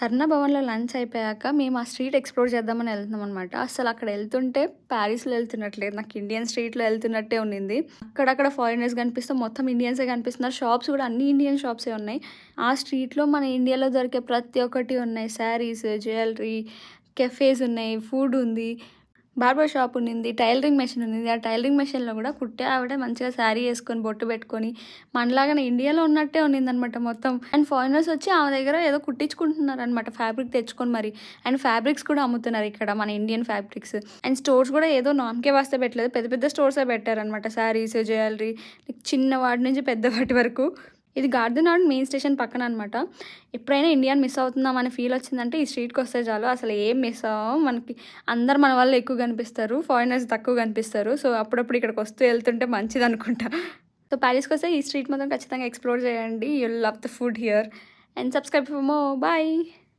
అరుణ భవన్‌లో లంచ్ అయిపోయాక మేము ఆ స్ట్రీట్ ఎక్స్‌ప్లోర్ చేద్దామని ఎళ్తున్నామనమాట. అసలక్కడ ఎళ్తుంటే ప్యారిస్‌లో ఎళ్తున్నట్లేదు. నాకు ఇండియన్ స్ట్రీట్‌లో ఎళ్తున్నట్టే ఉండింది. అక్కడక్కడ ఫారినర్స్ కనిపిస్తూ మొత్తం ఇండియన్సే కనిపిస్తున్నారు. షాప్స్ గూడా అన్నీ ఇండియన్ షాప్సే ఉన్నాయి. ఆ స్ట్రీట్‌లో మన ఇండియాలో దొరికే ప్రతి ఒక్కటి ఉన్నాయి. శారీస్, జ్యువెలరీ, కెఫేస్ ఉన్నాయి, ఫుడ్ ఉంది. బార్బర్ షాప్ ఉన్నింది. టైలరింగ్ మెషిన్ ఉన్నింది. ఆ టైలరింగ్ మెషిన్‌లో గూడా కుట్టే ఆవిడ మంచిగా శారీ యేసుకొని, బొట్టు పెట్టుకొని, మనలాగానే ఇండియాలో ఉన్నట్టే ఉన్నిందనమాట మొత్తం. అండ్ ఫారినర్స్ వచ్చి ఆమె దగ్గర ఏదో కుట్టించుకుంటున్నారనమాట ఫ్యాబ్రిక్ తెచ్చుకొని మరి. అండ్ ఫ్యాబ్రిక్స్ కూడా అమ్ముతున్నారు ఇక్కడ మన ఇండియన్ ఫ్యాబ్రిక్స్. అండ్ స్టోర్స్ గూడా ఏదో నామ్‌కే వాస్తే పెట్టలేదు. పెద్ద పెద్ద స్టోర్సే పెట్టారనమాట. శారీస్, జ్యువెలరీ చిన్నవాటి నుంచి పెద్దవాటి వరకు. ఇది గార్డెనాడ్ మెయిన్ స్టేషన్ పక్కన అనమాట. ఎప్పుడైనా ఇండియాని మిస్ అవుతున్నాం అనే ఫీల్ వచ్చిందంటే ఈ స్ట్రీట్‌కొస్తే చాలు. అసలు ఏం మిస్ అవ్వం. మనకి అందరు మన వాళ్ళు ఎక్కువ కనిపిస్తారు. ఫారినర్స్ తక్కువ కనిపిస్తారు. సో, అప్పుడప్పుడు ఇక్కడికి వస్తూ వెళ్తుంటే మంచిదనుకుంటా. సో, పారిస్‌కొస్తే ఈ స్ట్రీట్ మాత్రం ఖచ్చితంగా ఎక్స్‌ప్లోర్ చేయండి. You'll love the food here and subscribe for more. Bye.